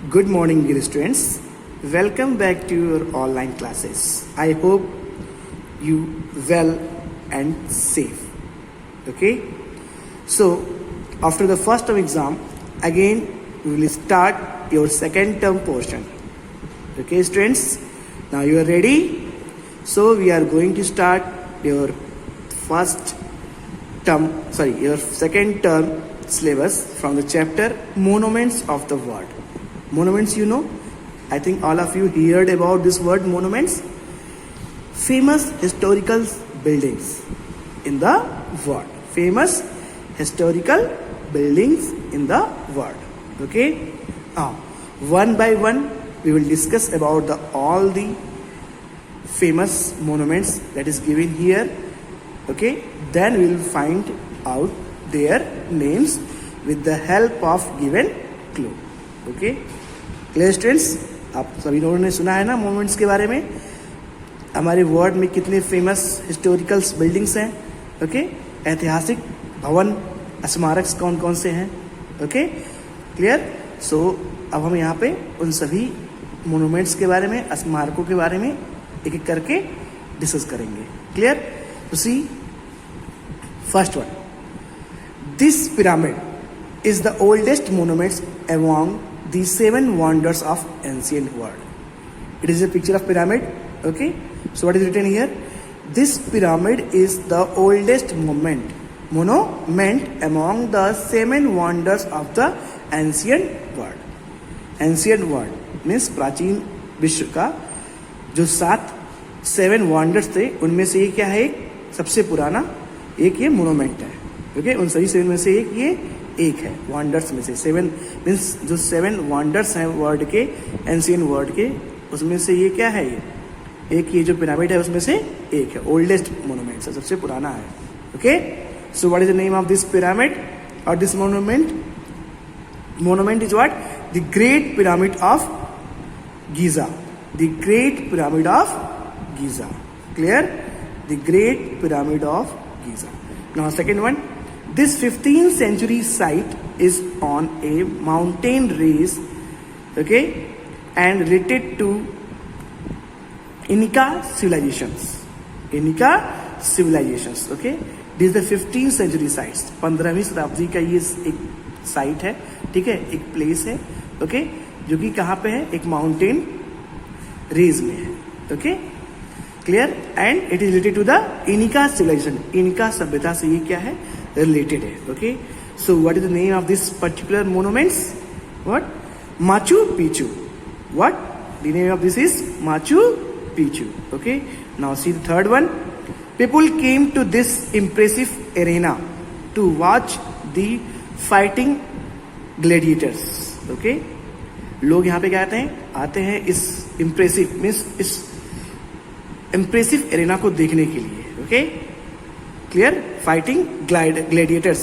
Good morning, dear students. Welcome back to your online classes. I hope you well and safe. Okay. So after the first term exam, again we will start your second term portion. Okay, students. Now you are ready. So we are going to start your your second term syllabus from the chapter Monuments of the World. Monuments, you know, I think all of you heard about this word monuments. Famous historical buildings in the world. Famous historical buildings in the world. Okay. Now, one by one, we will discuss about all the famous monuments that is given here. Okay. Then we will find out their names with the help of given clue. Okay. Clear students, आप सभी लोगों ने सुना है ना moments के बारे में. हमारे वर्ल्ड में कितने फेमस हिस्टोरिकल बिल्डिंग्स हैं. ओके, ऐतिहासिक भवन स्मारक कौन कौन से हैं. Okay, clear. सो अब हम यहाँ पे उन सभी मोनूमेंट्स के बारे में, स्मारकों के बारे में एक एक करके डिस्कस करेंगे. क्लियर. तो see first one, this pyramid is the oldest monuments among the seven wonders of ancient world. It is a picture of pyramid. Okay, so what is written here? This pyramid is the oldest monument among the seven wonders of the ancient world. Ancient world means प्राचीन विश्व का जो 7 wonders थे, उनमें से ये क्या है, सबसे पुराना एक ये मोनूमेंट है. ओके, उन सभी 7 में से एक है वंडर्स में से. 7 मीन्स जो 7 वंडर्स हैं वर्ल्ड के, एंशियंट वर्ल्ड के, उसमें से ये क्या है, ये जो पिरामिड है उसमें से एक है. ओल्डेस्ट मोनूमेंट है, सबसे पुराना है. Okay, so what is the name of this pyramid और this monument? Monument is what? The great pyramid of Giza. The great pyramid of Giza. Clear. The great pyramid of Giza. Now second one, this 15th century site is on a mountain range, okay, and related to Inca civilizations. Inca civilizations, okay. This is the 15th century sites. 15वीं शताब्दी का ये एक site है, ठीक है, एक place है. Okay, जो कि कहाँ पे है, एक माउंटेन रेंज में है. Okay, clear. And it is related to the Inca civilization. Inca सभ्यता से ये क्या है, related है. Okay, so what is the name of this particular monuments? What? Machu Picchu. What? The name of this is Machu Picchu. Okay, now see the third one. People came to this impressive arena to watch the fighting gladiators. Okay, लोग यहाँ पे क्या आते हैं इस impressive means इस impressive arena को देखने के लिए. Okay, clear. फाइटिंग ग्लैडिएटर्स,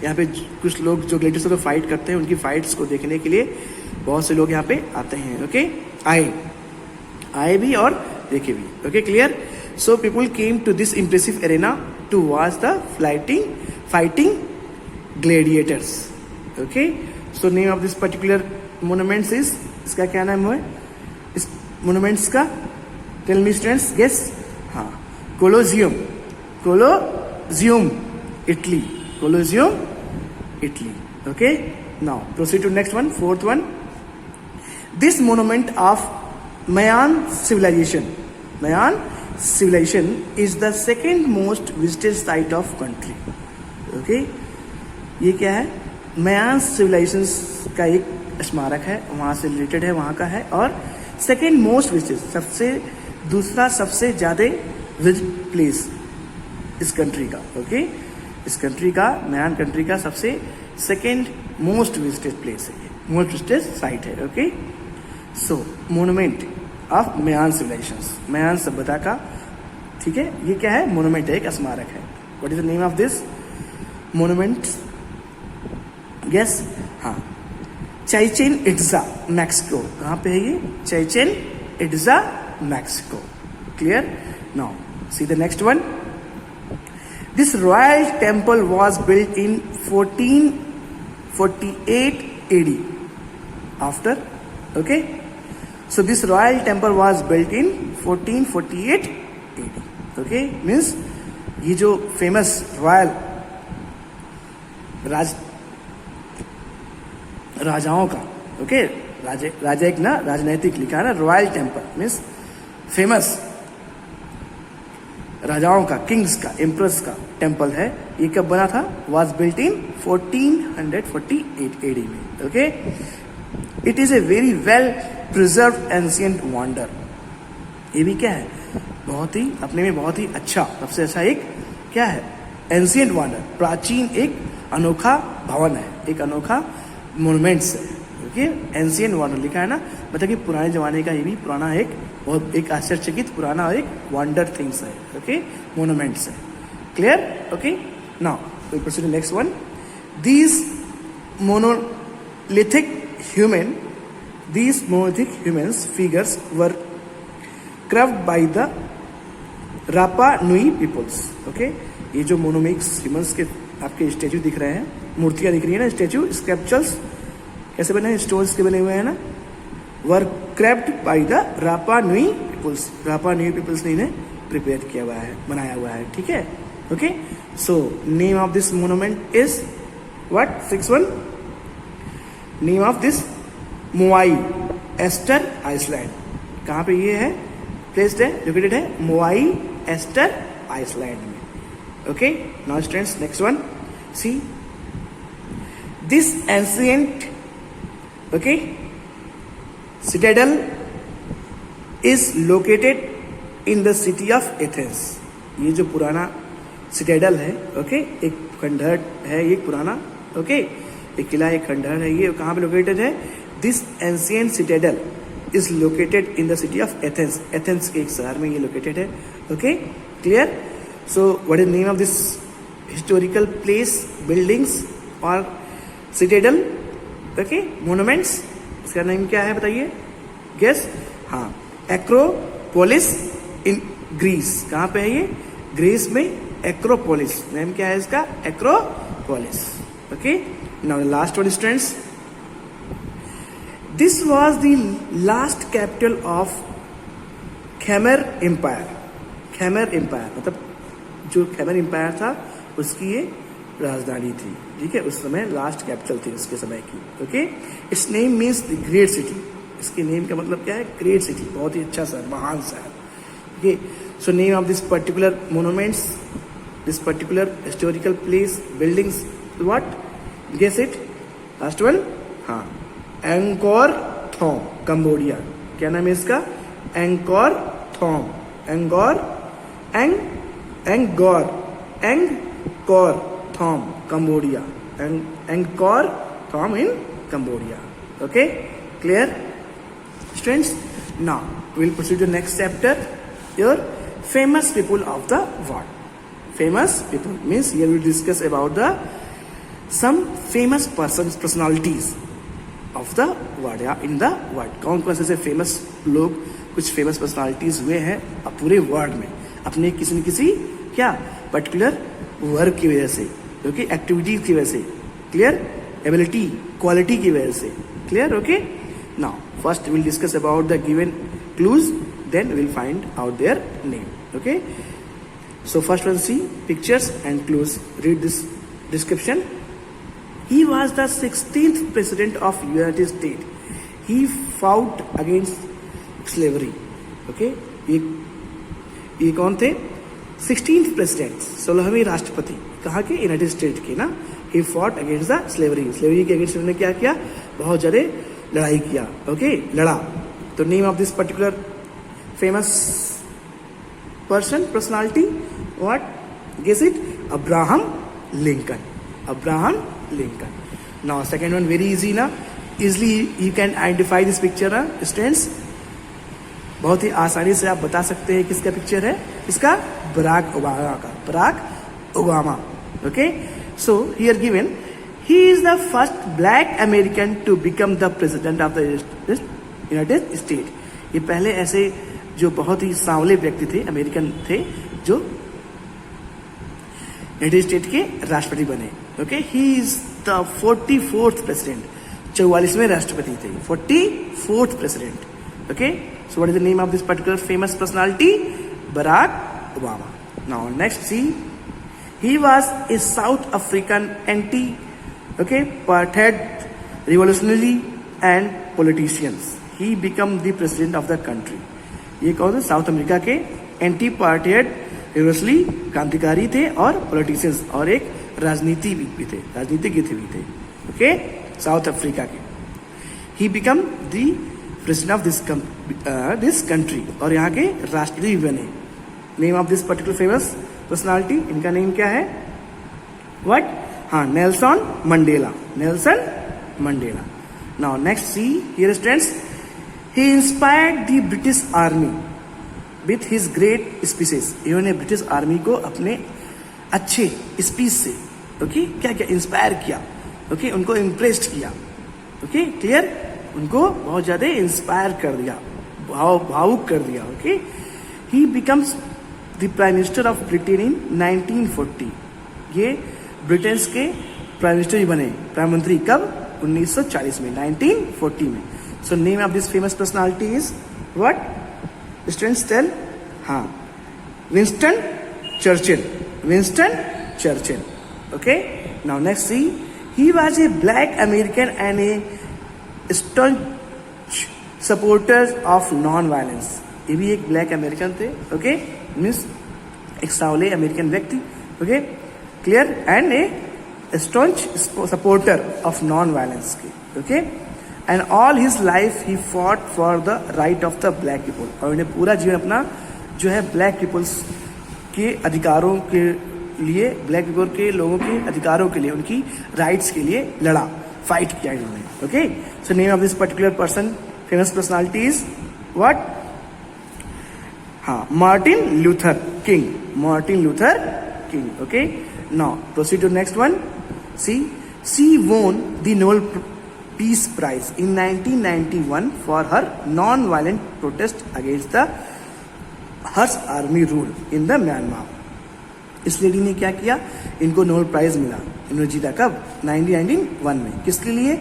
यहाँ पे कुछ लोग जो ग्लैडिएटर्स को फाइट करते हैं, उनकी फाइट्स को देखने के लिए बहुत से लोग यहाँ पे आते हैं. ओके, आए भी और देखे भी. Okay, clear. So people came to this impressive arena to watch the fighting gladiators. Okay, so name of this particular monuments is, इसका क्या नाम है इस मोनूमेंट्स का? Tell me students, guess. हाँ, Colosseum, Italy. Colosseum, Italy. Okay. Now proceed to next one, fourth one. This monument of Mayan civilization. Mayan civilization is the second most visited site of country. Okay. ये क्या है? Mayan civilizations का एक स्मारक है, वहाँ से रिलेटेड है, वहाँ का है. और सेकेंड मोस्ट विजिटेड, दूसरा सबसे ज्यादा विजिट प्लेस इस कंट्री का. ओके, इस कंट्री का, मयान कंट्री का सबसे सेकेंड मोस्ट विजिटेड प्लेस है, मोस्ट विजिटेड साइट है. Okay, so monument of Mayan civilizations, Mayan सभ्यता का. ठीक है, ये क्या है, मोनूमेंट है, एक स्मारक है. What is the name of this monument? Guess. हाँ, चाइचेन इट्जा, मैक्सिको. कहाँ पे है ये? Chichen Itza, Mexico. Clear. Now see the next one. This royal temple was built in 1448 AD after Okay, so this royal temple was built in 1448 AD. Okay, means ये जो famous royal राजाओं का, okay, राजा एक ना राजनैतिक लिखा है ना, रॉयल टेम्पल मीन्स फेमस राजाओं का, किंग्स का, एम्प्रस का टेम्पल है। ये कब बना था? वॉज बिल्ट इन 1448 AD में। Okay, it is a very well preserve ancient wonder. ये भी क्या है? बहुत ही अपने में बहुत ही अच्छा, सबसे अच्छा एक क्या है? एंशियंट वंडर, प्राचीन एक अनोखा भवन है, एक अनोखा मोन्यूमेंट्स है। ओके, एंशियंट वंडर लिखा है ना, मतलब कि पुराने जमाने का ये भी पुराना एक बहुत एक आश्चर्यचकित पुराना एक वंडर थिंग्स है। ओके, मोन्यूमेंट्स है। Clear? Okay, now we proceed to next one. These monolithic humans figures were carved by the Rapa Nui peoples. Okay, ये जो मोनोमिक्स ह्यूमंस के आपके स्टेचू दिख रहे हैं, मूर्तियां दिख रही है ना, स्टेचू स्कल्पचर्स कैसे बने हैं? स्टोन्स के बने हुए हैं ना। वर क्राफ्ट बाय द रापा नुई पीपल्स। रापा नुई पीपल्स ने इन्हें प्रिपेयर किया हुआ है, बनाया हुआ है। ठीक है, okay. So name of this monument is what? 6-1 name of this Moai Easter Island. कहाँ पे ये है? प्लेस्ड है, लोकेटेड है मोआई एस्टर आइसलैंड में। Okay, now students next one, see this ancient okay citadel is located in the city of Athens. ये जो पुराना सिटेडल है, ओके, एक खंडहर है ये पुराना, ओके, एक किला, एक खंडहर है, ये कहाँ पे लोकेटेड है? This ancient citadel is located in the city of Athens. Athens के एक शहर में ये लोकेटेड है। Okay, clear? So what is name of this historical place, buildings और सिटेडल? ओके, मोन्यूमेंट्स, इसका नेम क्या है बताइए? गेस? हाँ, एक्रोपोलिस इन ग्रीस। कहाँ पे है ये? ग्रीस में एक्रोपोलिस। नेम क्या है इसका? Acropolis. Okay, now the last one students, this was the last capital of Khmer empire. Khmer empire मतलब जो खैमर एम्पायर था उसकी ये राजधानी थी। ठीक है, उस समय लास्ट कैपिटल थी उसके समय की। Okay, it's name means the great city. इसके नेम का मतलब क्या है? ग्रेट सिटी, बहुत ही अच्छा शहर, महान शहर। Okay, so name of this particular monuments, this particular historical place, buildings, what? Guess it. Last one, हाँ, एंकोर थॉम, कंबोडिया। क्या नाम है इसका? Angkor Thom, Angkor Thom, Cambodia, Angkor Thom in Cambodia. Okay, clear students? Now we will proceed to next chapter, your famous people of the world. Famous people means here we will discuss about the some famous persons, personalities of the world या in the world. कौन कौन से famous लोग, कुछ famous personalities हुए हैं पूरे world में अपने किसी न किसी क्या पर्टिकुलर वर्क की वजह से, ओके, एक्टिविटीज की वजह से, क्लियर, एबिलिटी, क्वालिटी की वजह से। Clear? Okay, now first will discuss about the given clues, then will find out their name. Okay, so first one, see pictures and clues, read this description. He was the 16th president of United States. He fought against slavery. Okay, ये कौन थे? 16th president, 16वें राष्ट्रपति। कहाँ के? United state के ना। He fought against the slavery. Slavery के against उन्होंने क्या किया? बहुत ज़्यादा लड़ाई किया। ओके, लड़ा। तो name of this particular famous person, personality, what? Guess it. Abraham Lincoln. Abraham Lincoln. Now second one very easy ना, easily you can identify this picture ना स्टूडेंट्स, बहुत ही आसानी से आप बता सकते हैं किसका पिक्चर है? इसका बराक ओबामा का, Barack Obama. Okay, so here given, he is the first black American to become the president of the United State. ये पहले ऐसे जो बहुत ही सांवले व्यक्ति थे, अमेरिकन थे, जो यूनाइटेड स्टेट के राष्ट्रपति बने। Okay, he is the 44th president, 44वें राष्ट्रपति थे, 44th president. Okay, so what is the name of this particular famous personality? Barack Obama. Now next see, he was a South African apartheid revolutionary and politicians. He became the president of the country. ये कौन थे? South America के anti पार्टियड revolutionary क्रांतिकारी थे और politicians और एक राजनीतिज्ञ भी थे। ओके, साउथ अफ्रीका के। He become the president of this country, और यहाँ के राष्ट्रपति भी बने। Name of this particular famous personality, इनका नेम क्या है? व्हाट? हाँ, Nelson Mandela. Now next see here students, he inspired the British army with his great speeches. इन्होंने ब्रिटिश आर्मी को अपने अच्छे स्पीच से क्या इंस्पायर किया, उनको इम्प्रेस्ड किया। क्लियर? उनको बहुत ज्यादा इंस्पायर कर दिया, भावुक कर दिया। ही becomes the prime minister of Britain in 1940। ये ब्रिटेन के प्राइम मिनिस्टर ही बने, प्रधानमंत्री कब? 1940 में, 1940 में। So name of this famous personality is what? Students tell. हाँ, Winston Churchill. Okay, now next see, he was a black American and a staunch supporter of non violence. ये भी एक ब्लैक अमेरिकन थे। ओके, मीन्स एक सावले American व्यक्ति। Okay, clear? And a staunch supporter of non violence के। Okay, and all his life he fought for the right of the black people. और उन्हें पूरा जीवन अपना जो है ब्लैक पीपल्स के अधिकारों के लिए, ब्लैक पीपल के लोगों के अधिकारों के लिए, उनकी राइट्स के लिए लड़ा, फाइट किया इन्होंने। Okay, so name of this particular person famous personality is what? हाँ, Martin Luther King. Okay, now proceed to next one. See won the Nobel Peace Prize in 1991 for her non-violent protest against the Harsh army rule in the Myanmar. इस lady ने क्या किया? इनको Nobel prize मिला। इन्होंने जीता कब? 1991 में। किसके लिए?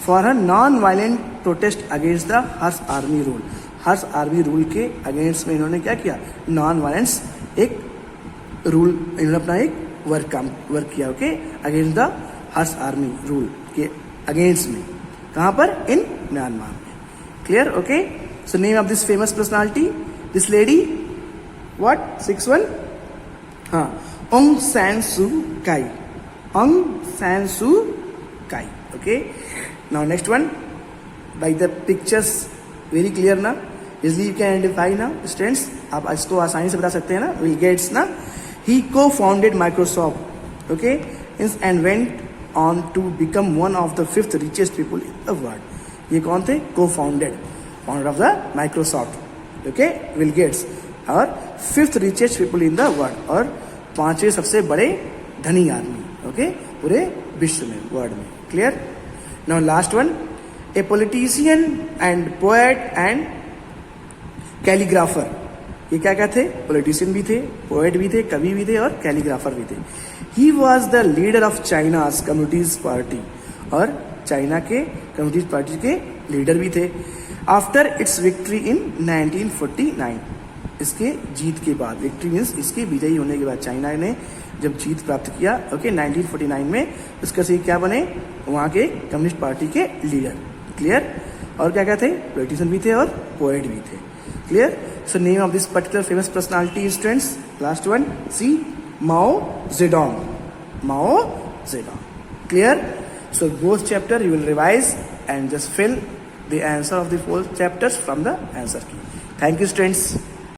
For her non violent protest against the Harsh army rule. Harsh army rule के अगेंस्ट में इन्होंने क्या किया? नॉन वायलेंस एक रूल, इन्होंने अपना एक वर्क किया। Okay, against the Harsh army rule के अगेंस्ट में। कहां पर? इन म्यांमार में। Clear? Okay, so name of this famous personality, this lady what? 61। हाँ, ऑंग सैन सू काई। Okay, now next one, by the pictures very clear ना, easily you can identify ना students. आप इसको आसानी से बता सकते हैं ना, Bill Gates no. He co-founded Microsoft. Okay, and went on to become one of the 5th richest people in the world। ये कौन थे? को founder of the Microsoft. Okay, Bill Gates. और 5th richest people in the world, और 5वें सबसे बड़े धनी आदमी। ओके, पूरे विश्व में, वर्ल्ड में। Clear? Now last one, a politician and poet and calligrapher. ये क्या थे? पॉलिटिशियन भी थे, पोएट भी थे, कवि भी थे और कैलीग्राफर भी थे। He was the leader of China's communist party, और चाइना के कम्युनिस्ट पार्टी के लीडर भी थे। आफ्टर इट्स विक्ट्री इन 1949, इसके जीत के बाद, विक्ट्री मीन्स इसके विजयी होने के बाद, चाइना ने जब जीत प्राप्त किया, ओके, 1949 में, उसके से क्या बने? वहाँ के कम्युनिस्ट पार्टी के लीडर। क्लियर? और क्या थे? पॉलिटिशियन भी थे और पोएट भी थे। Clear? So name of this particular famous personality students, last one, see Mao Zedong. Clear? So both chapter you will revise and just fill the answer of the 4 chapters from the answer key. Thank you students.